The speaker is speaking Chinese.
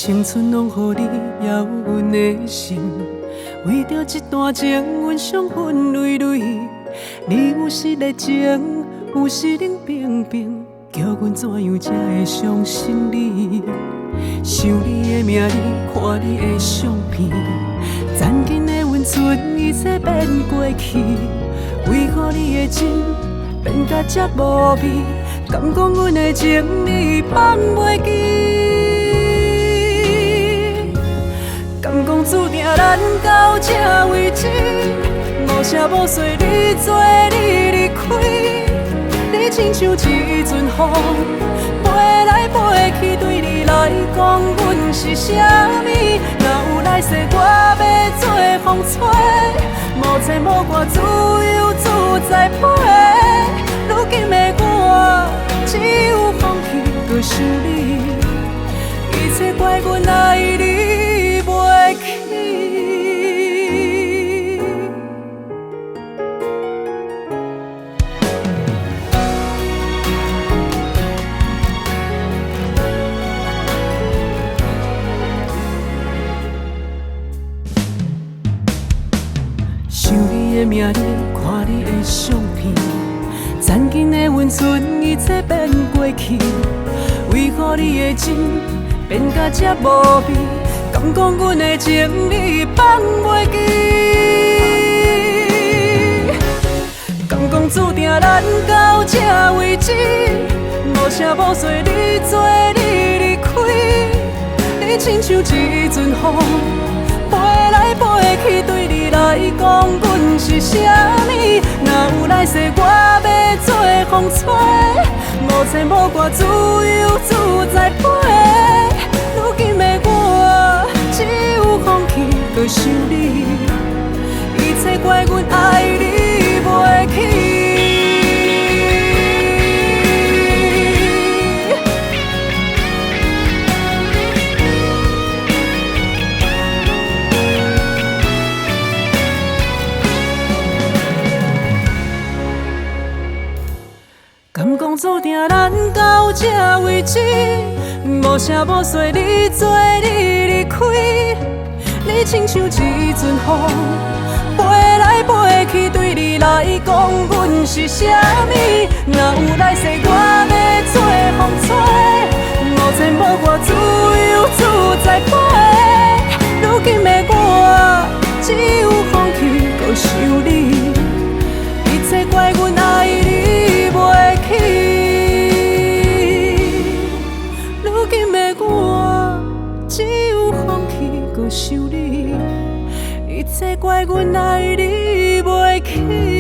青春攏予你遙阮的心，為着一段情，阮傷痕累累。你有時熱情，有時冷冰冰，叫阮怎樣才會相信你？想你的名字，看你的相片，曾經的溫存，一切變過去。為何你的情變甲這無味？敢講阮的情你放袂記？敢講注定咱到這為止，無聲無息你做你離開。你親像一陣風，飛來飛去，對你來講，阮是啥物？若有來世，我要做風吹，無牽無掛，自由自在飛。如今的我，只有放棄，搁想你，一切怪阮愛你袂起。想你的名字，看你的相片，曾經的溫存，一切變過去。為何你的情變甲這無味？敢講阮的情你放袂記？敢講注定咱到這為止，無聲無息你做你離開。你親像一陣風，飛來飛去，對你來講，阮是啥物？若有來世，我要做風吹，無牽無掛，自由自在飛。如今的我，只有放棄，搁想你，一切怪阮愛你袂起。敢講注定咱到這為止，無聲無息你做你離開。你親像一陣風，飛來飛去，對你來講，阮是啥物？若有來世，我要做風吹，無牽無掛，自由自在飛。如今的我，只有放棄，搁想你，一切怪阮愛你袂起。如今的我，只有放棄，搁想你，一切怪阮愛你袂起。